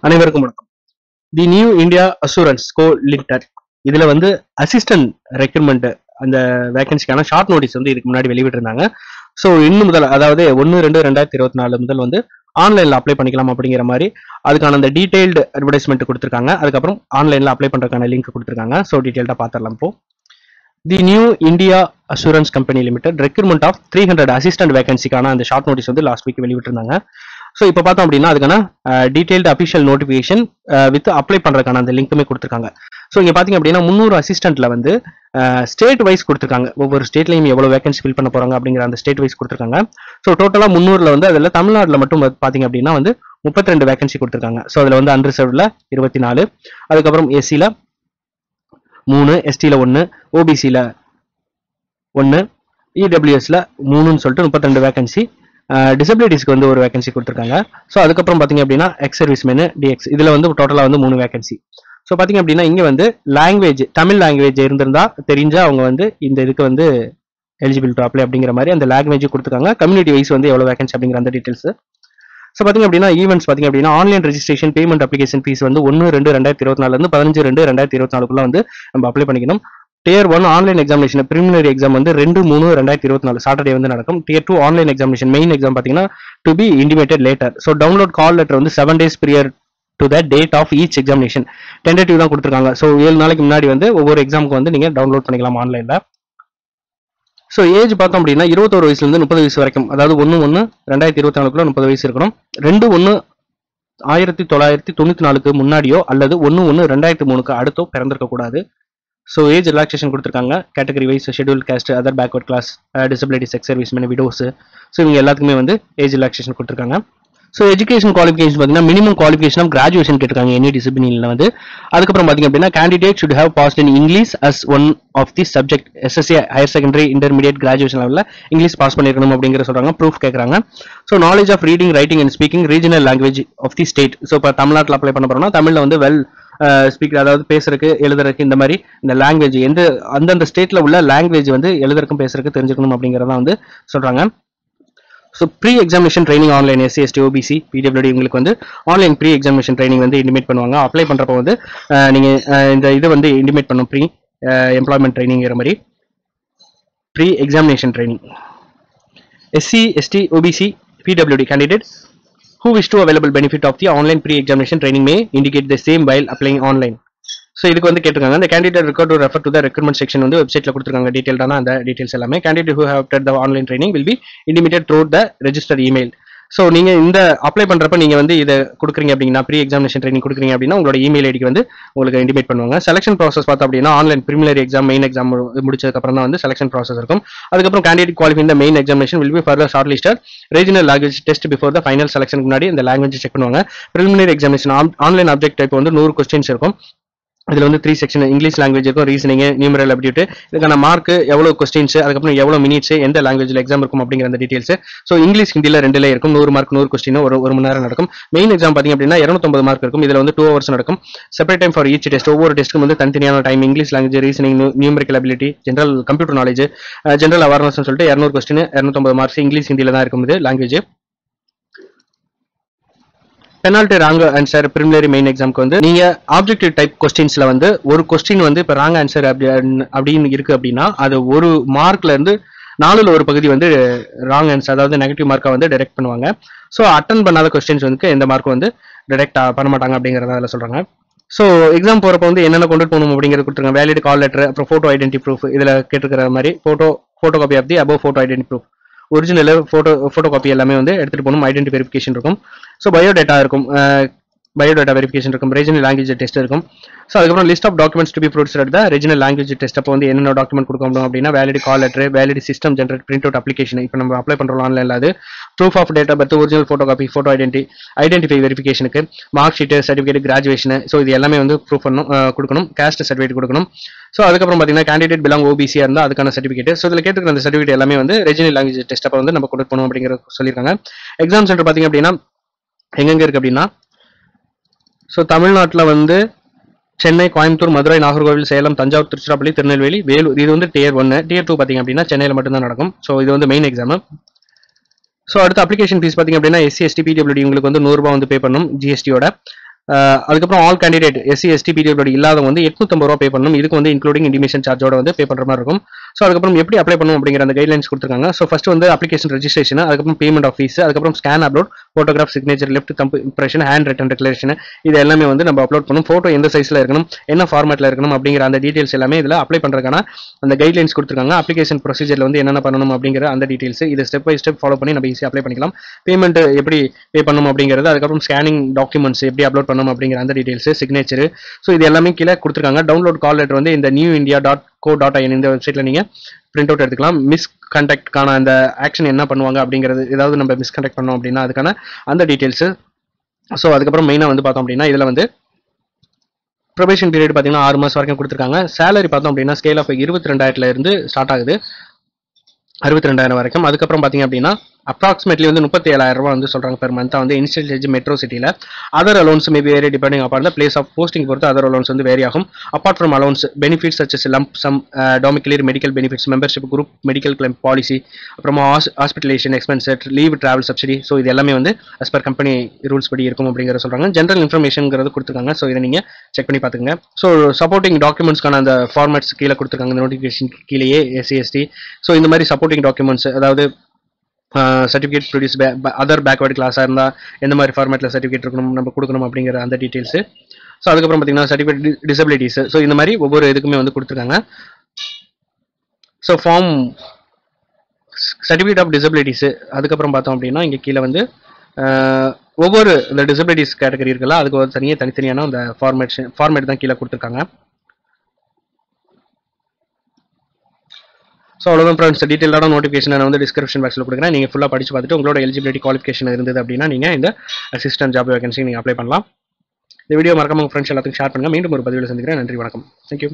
அனைவருக்கும் வணக்கம். தி new India assurance கோ limited இதுல வந்து அசிஸ்டன்ட் ரெக்ரூட்மெண்ட் அந்த வேகன்சிக்கான ஷார்ட் நோட்டீஸ் வந்து இதுக்கு முன்னாடி வெளியிட்டிருந்தாங்க. ஸோ இன்னும் முதல் அதாவது 1/2/2024 முதல் வந்து ஆன்லைன்ல அப்ளை பண்ணிக்கலாம் அப்படிங்கிற மாதிரி அதுக்கான அந்த டீடைல்டு அட்வர்டைஸ்மெண்ட் கொடுத்துருக்காங்க. அதுக்கப்புறம் ஆன்லைன்ல அப்ளை பண்றதுக்கான லிங்க் கொடுத்துருக்காங்க. ஸோ டீடைல்டா பார்த்துடலாம். இப்போ the new India assurance company limited recruitment of 300 assistant வேகன்சிக்கான அந்த ஷார்ட் நோட்டீஸ் வந்து லாஸ்ட் வீக் வெளியிட்டிருந்தாங்க. ஸோ இப்போ பார்த்தோம் அப்படின்னா அதுக்கான detailed official notification with apply பண்ணுறதுக்கான அந்த லிங்க்குமே கொடுத்துருக்காங்க. ஸோ இங்கே பார்த்தீங்க அப்படின்னா 300 அசிஸ்டன்ட்ல வந்து ஸ்டேட் வைஸ் கொடுத்துருக்காங்க. ஒவ்வொரு ஸ்டேட்லையும் எவ்வளோ வேகன்சி ஃபில் பண்ண போகிறாங்க அப்படிங்கிற அந்த ஸ்டேட் வைஸ் கொடுத்துருக்காங்க. ஸோ டோட்டலாக 300ல வந்து அதில் தமிழ்நாட்டில் மட்டும் பார்த்தீங்க அப்படின்னா வந்து 32 வேகன்சி கொடுத்துருக்காங்க. ஸோ அதில் வந்து அன்ரிசர்வ்ல 24, அதுக்கப்புறம் எஸ்சியில் 3, எஸ்டியில் 1, ஓபிசியில் 1, இடபிள்யூஎஸ்ல 3ன்னு சொல்லிட்டு 32 வேகன்சி. டிசபிலிட்டிஸ்க்கு வந்து ஒரு வேகன்சி கொடுத்துருக்காங்க. ஸோ அதுக்கப்புறம் பார்த்தீங்க அப்படின்னா எக்ஸ் சர்வீஸ் மேனு டிஎக்ஸ் இதில் வந்து டோட்டலாக வந்து 3 வேகன்சி. ஸோ பார்த்தீங்க அப்படின்னா இங்கே வந்து லாங்குவேஜ் தமிழ் லாங்குவேஜ் இருந்திருந்தா தெரிஞ்சா அவங்க வந்து இந்த இதுக்கு வந்து எலிஜிபிள் டு அப்ளை அப்படிங்கிற மாதிரி அந்த லாங்குவேஜ் கொடுத்துருக்காங்க. கம்யூனிட்டி வைஸ் வந்து எவ்வளோ வேகன்சி அப்படிங்கிற அந்த டீட்டெயில்ஸ். ஸோ பார்த்தீங்க அப்படின்னா ஈவெண்ட்ஸ் பார்த்தீங்க அப்படின்னா online registration payment application fee வந்து 1/2/2024 15/2/2024 வந்து நம்ம அப்ளை பண்ணிக்கணும். Tier 1 online examination preliminary exam வந்து 2/3/2024 சாட்டர்டே வந்து நடக்கும். Tier 2 online examination main exam பார்த்தீங்கன்னா to be intimated later. So download call letter வந்து 7 days prior to the date of each examination tentative தான் கொடுத்துருக்காங்க. ஸோ 7 நாளைக்கு முன்னாடி வந்து ஒவ்வொரு எக்ஸாமுக்கு வந்து நீங்கள் டவுன்லோட் பண்ணிக்கலாம் ஆன்லைனில். ஸோ ஏஜ் பார்த்தோம் அப்படின்னா 21 வயசுலேருந்து 30 வயசு வரைக்கும், அதாவது 1/1/2024 30 வயசு இருக்கணும். 2/1/1994 முன்னாடியோ அல்லது 1/1/2003 அடுத்தோ பிறந்திருக்க கூடாது. ஸோ ஏஜ் ரிலாக்ஸேஷன் கொடுத்துருக்காங்க. Category wise scheduled caste, other backward class, disability, ex service man, widows. So இவங்க எல்லாத்துக்குமே வந்து ஏஜ் ரிலாக்ஸேஷன் கொடுத்துருக்காங்க. ஸோ எஜுகேஷன் குவாலிஃபிகேஷன் பார்த்தீங்கன்னா மினிமம் குவாலிஃபிகேஷன் ஆஃப் கிராஜுவேஷன் கேட்டிருக்காங்க எனி டிசிப்ளினில் வந்து. அதுக்கப்புறம் பார்த்தீங்க அப்படின்னா candidate should have passed in English as one of the subject. SSC higher secondary intermediate graduation லெவலில் இங்கிலீஷ் பாஸ் பண்ணிருக்கணும் அப்படிங்கிற சொல்றாங்க. ப்ரூஃப் கேட்குறாங்க. So knowledge of reading, writing and speaking regional language of the state. So இப்போ தமிழ்நாட்டில் apply பண்ண போறோம்னா தமிழில் வந்து வெல் ஸ்பீக்கர், அதாவது பேசுறதுக்கு எழுதுறதுக்கு இந்த மாதிரி இந்த லாங்குவேஜ் அந்தந்த ஸ்டேட்ல உள்ள லாங்குவேஜ் வந்து எழுதுறதுக்கும் பேசுறதுக்கு தெரிஞ்சுக்கணும் அப்படிங்கிறத வந்து சொல்றாங்க. So pre examination training online SC ST OBC PWD உங்களுக்கு வந்து ஆன்லைன் ப்ரீ எக்ஸாமினேஷன் ட்ரைனிங் வந்து இன்டிமேட் பண்ணுவாங்க. அப்ளை பண்றப்ப வந்து நீங்க இந்த இது வந்து இன்டிமேட் பண்ணும் ப்ரீ எம்ப்ளாய்மெண்ட் ட்ரைனிங்கிற மாதிரி pre examination training. SC ST OBC PWD candidate who wish to available benefit of the online pre-examination training may indicate the same while applying online. So இதுக்கு வந்து கேட்டிருக்காங்க. இந்த candidate record to refer to the recruitment section வந்து வெப்சைட்ல கொடுத்துருக்காங்க. டீடைல்டான அந்த details எல்லாமே. Candidate who have update the online training will be intimated through the register email. So நீங்க இந்த அப்ளை பண்றப்ப நீங்க வந்து இதை கொடுக்குறீங்க அப்படின்னா ப்ரீ எக்ஸாமினேஷன் ட்ரைனிங் கொடுக்குறீங்க அப்படின்னா உங்களோட இமெயில் ஐடிக்கு வந்து உங்களுக்கு இன்டிமேட் பண்ணுவாங்க. செலக்ஷன் ப்ராசஸ் பார்த்தோம் அப்படின்னா online preliminary exam main exam முடிச்சதுக்கு அப்புறம் தான் வந்து செலக்ஷன் ப்ராசஸ் இருக்கும். அதுக்கப்புறம் கேண்டிடேட் குவாலிஃபை இந்த main examination will be further short listed regional language test before the final செலக்ஷனுக்கு முன்னாடி இந்த லாங்குவேஜ் செக் பண்ணுவாங்க. Preliminary examination online object type வந்து 100 கொஸ்டின்ஸ் இருக்கும். இதுல வந்து 3 செக்ஷன் இங்கிலீஷ் லாங்குவேஜ் இருக்கும், ரீசனிங், நியூமரல் அப்டியூட், இதுக்கான மார்க் எவ்வளவு கொஸ்டின்ஸ், அதுக்கப்புறம் எவ்வளவு மினிட்ஸ், எந்த லாங்குவேஜ்ல எக்ஸாம் இருக்கும் அப்படிங்கிற அந்த டீடைல்ஸ். ஸோ இங்கிலீஷ் ஹிந்தியில் 2ல இருக்கும். 100 மார்க் 100 கொஸ்டின் ஒரு மணி நேரம் நடக்கும். மெயின் எக்ஸாம் பாத்தீங்க அப்படின்னா 250 மார்க் இருக்கும். இதுல வந்து 2 hours நடக்கும். Separate time for each test. ஒவ்வொரு டெஸ்ட்டுக்கும் வந்து தனித்தனியான time. English language, reasoning, numerical ability, general computer knowledge, general awareness சொல்லிட்டு 200 கொஸ்டின் 250 மார்க்ஸ் இங்கிலீஷ் ஹிந்தியில தான் இருக்கும் இது language. Penalty wrong answer preliminary main எக்ஸாம்க்கு வந்து நீங்க ஆப்ஜெக்டிவ் டைப் கொஸ்டின்ஸ்ல வந்து ஒரு கொஸ்டின் வந்து இப்போ ராங் ஆன்சர் அப்படின்னு இருக்கு அப்படின்னா அது ஒரு மார்க்ல இருந்து 4ல் ஒரு பகுதி வந்து ராங் ஆன்சர், அதாவது நெகட்டிவ் மார்க்கை வந்து டிடெக்ட் பண்ணுவாங்க. ஸோ அட்டன் பண்ணாத கொஸ்டின்ஸ் வந்து எந்த மார்க் வந்து டிடெக்ட் பண்ண மாட்டாங்க அப்படிங்கிறத அதில் சொல்றாங்க. ஸோ எக்ஸாம் போறப்ப வந்து என்னென்ன கொண்டு போகணும் அப்படிங்கிறது கொடுத்துருங்க. வேலிட் கால் லெட்டர், அப்புறம் போட்டோ ஐடென்டி ப்ரூஃப், இதுல கேட்டுக்கிற மாதிரி photocopy of the above photo identity proof, original photo copy எல்லாமே வந்து எடுத்துட்டு போகணும். ஐடென்டி வெரிஃபிகேஷன் இருக்கும். ஸோ பயோடேட்டா இருக்கும், பயோடேட்டா வெரிஃபிகேஷன் இருக்கும். ரீஜனல் லாங்குவேஜ் டெஸ்ட் இருக்கும். ஸோ அதுக்கப்புறம் list of documents to be produced at the regional language test. அப்போ வந்து என்னென்ன டாக்குமெண்ட் கொடுக்க முடியும் அப்படின்னா valid call letter, valid system generate print out application, இப்போ நம்ம அப்ளை பண்றோம் ஆன்லைன்ல, அது proof of date of birth, original photo copy, photo identify வெரிஃபிகேஷனுக்கு, mark sheet, certificate, graduation. So இது எல்லாமே வந்து ப்ரூஃப் கொடுக்கணும். காஸ்ட் சர்டிஃபிகேட் கொடுக்கணும். ஸோ அதுக்கப்புறம் பார்த்தீங்கன்னா கேண்டிடேட் பிலாங் ஓபிசியா இருந்தால் அதுக்கான சர்டிஃபிகேட். ஸோ இதில் கேட்டுக்கிற அந்த சர்டிஃபிகேட் எல்லாமே வந்து ரீஜனல் லாங்குவேஜ் டெஸ்ட் அப்போ வந்து நம்ம கொண்டு போகணும் அப்படிங்கிற சொல்லியிருக்காங்க. எக்ஸாம் சென்டர் பார்த்தீங்க அப்படின்னா எங்கெங்க இருக்கு அப்படின்னா ஸோ தமிழ்நாட்டில் வந்து சென்னை, கோயம்புத்தூர், மதுரை, நாகர்கோவில், சேலம், தஞ்சாவூர், திருச்சிராப்பள்ளி, திருநெல்வேலி, வேலூர். இது வந்து Tier 1. Tier 2 பார்த்தீங்க அப்படின்னா சென்னையில் மட்டும்தான் நடக்கும். ஸோ இது வந்து மெயின் எக்ஸாம். ஸோ அடுத்த அப்ளிகேஷன் ஃபீஸ் பார்த்தீங்க அப்படின்னா எஸ்சி எஸ்டி பிடபிள்யூடி உங்களுக்கு வந்து 100 ரூபாய் வந்து பே பண்ணணும் ஜிஎஸ்டியோட. அதுக்கப்புறம் all candidate SC ST PWD இல்லாதவங்க வந்து 850 ரூபா பே பண்ணணும். இதுக்கு வந்து இன்க்ளூடிங் இன்டிமேஷன் சார்ஜோட வந்து பே பண்ற மாதிரி இருக்கும். ஸோ அதுக்கப்புறம் எப்படி அப்ளை பண்ணும் அப்படிங்கிற அந்த கைட்லைன்ஸ் கொடுத்துருக்காங்க. ஸோ ஃபர்ஸ்ட் வந்து அப்ளிகேஷன் ரெஜிஸ்ட்ரேஷன், அதுக்கப்புறம் பேமெண்ட் ஆஃப் ஃபீஸ், அதுக்கப்புறம் scan upload, photograph, signature, left thumb impression, hand return declaration, இது எல்லாமே வந்து நம்ம அப்லோட் பண்ணணும். ஃபோட்டோ எந்த சைஸ்ல இருக்கணும், என்ன ஃபார்மேட்ல இருக்கணும் அப்படிங்கிற அந்த டீடைல்ஸ் எல்லாமே இதில் அப்ளை பண்றதுக்கான அந்த கைட்லைன்ஸ் கொடுத்துருக்காங்க. அப்ளிகேஷன் ப்ரொசீஜர்ல வந்து என்னென்ன பண்ணணும் அப்படிங்கிற அந்த டீடைல்ஸ் இது ஸ்டெப் பை ஸ்டெப் ஃபாலோ பண்ணி நம்ம ஈஸியாக அப்ளை பண்ணிக்கலாம். பேமெண்ட் எப்படி பே பண்ணணும் அப்படிங்கிறது, அதுக்கப்புறம் ஸ்கேனிங் டாக்குமெண்ட்ஸ் எப்படி அப்லோட் பண்ணணும் அப்படிங்கிற அந்த டீடைல்ஸ், சிக்னேச்சர், ஸோ இது எல்லாமே கீழே கொடுத்துருக்காங்க. டவுன்லோட் கால் லெட்டர் வந்து இந்த newindia.co.in இந்த வெப்சைட்ல நீங்க பிரிண்ட் அவுட் எடுத்துக்கலாம். மிஸ்கண்டக்ட்கான அந்த ஆக்ஷன் என்ன பண்ணுவாங்க அப்படிங்கிறது, ஏதாவது நம்ம மிஸ்கண்டக்ட் பண்ணோம் அப்படின்னா அதுக்கான அந்த டீடைல்ஸ். ஸோ அதுக்கப்புறம் மெயினாக வந்து பார்த்தோம் அப்படின்னா இதில் வந்து ப்ரொபேஷன் பீரியட் பார்த்தீங்கன்னா 6 மாதம் வரைக்கும் கொடுத்துருக்காங்க. சேலரி பார்த்தோம் அப்படின்னா ஸ்கேல் ஆஃப் 22,000 இருந்து ஸ்டார்ட் ஆகுது 62,000 வரைக்கும். அதுக்கப்புறம் பார்த்தீங்க அப்படின்னா அப்ராக்சிமேட்லி வந்து 37,000 ரூபா வந்து சொல்றாங்க பெர் மந்த் வந்து இனிஷியல் ஸ்டேஜ் மெட்ரோ சிட்டியில். Other allowance maybe vary depending upon the place of posting பொறுத்து அதர் அலோன்ஸ் வந்து வேரி ஆகும். Apart from allowance benefits such as lump sum, domiciliary medical benefits, membership, group medical claim policy, அப்புறமா hospitalisation expenses, leave travel subsidy, so இது எல்லாமே வந்து as per company rules படி இருக்கும் அப்படிங்கிற சொல்றாங்க. ஜென்ரல் இன்ஃபர்மேஷன்ங்கிறது கொடுத்துருக்காங்க. ஸோ இதை நீங்க செக் பண்ணி பார்த்துக்கங்க. ஸோ சப்போர்ட்டிங் டாக்குமெண்ட்ஸ்க்கான அந்த ஃபார்மேட்ஸ் கீழே கொடுத்துருக்காங்க. இந்த நோட்டிஃபிகேஷன் கீழேயே எஸ்சி எஸ்டி, ஸோ இந்த மாதிரி சப்போர்ட்டிங் டாக்குமெண்ட்ஸ், அதாவது சர்டிஃபிகேட் ப்ரொடியூஸ் அதர் பேக்வர்டு கிளாஸாக இருந்தால் எந்த மாதிரி ஃபார்மேட்டில் சர்டிஃபிகேட் இருக்கணும் நம்ம கொடுக்கணும் அப்படிங்கிற அந்த டீட்டெயில்ஸு. ஸோ அதுக்கப்புறம் பார்த்தீங்கன்னா சர்டிஃபிகேட் டிசபிலிட்டிஸ், ஸோ இந்த மாதிரி ஒவ்வொரு இதுக்குமே வந்து கொடுத்துருக்காங்க. So form certificate of disabilities, அதுக்கப்புறம் பார்த்தோம் அப்படின்னா இங்கே கீழே வந்து ஒவ்வொரு இந்த டிசபிலிட்டிஸ் கேட்டகரி இருக்குல்ல, அதுக்கு ஒரு தனித்தனியான அந்த ஃபார்மேட் தான் கீழே கொடுத்துருக்காங்க. ஸோ அவ்வளோதான் ஃப்ரெண்ட்ஸ், டீட்டெயிலான நோட்டிஃபிகேஷன் நான் வந்து டிஸ்கிரிப்ஷன் பாக்ஸில் கொடுக்குறேன். நீங்கள் ஃபுல்லாக படிச்சு பார்த்துட்டு உங்களோட எலிஜிபிலிட்டி குவாலிஃபிகேஷன் இருந்தது அப்படின்னா நீங்கள் இந்த அசிஸ்டன்ட் ஜாப் வேகன்சி நீங்கள் அப்ளை பண்ணலாம். இந்த வீடியோ மறக்காம உங்கள் ஃப்ரெண்ட்ஸ் எல்லாத்துக்கும் ஷேர் பண்ணுங்கள். மீண்டும் ஒரு பதிவில் சந்திக்கிறேன். நன்றி, வணக்கம். தேங்க்யூ.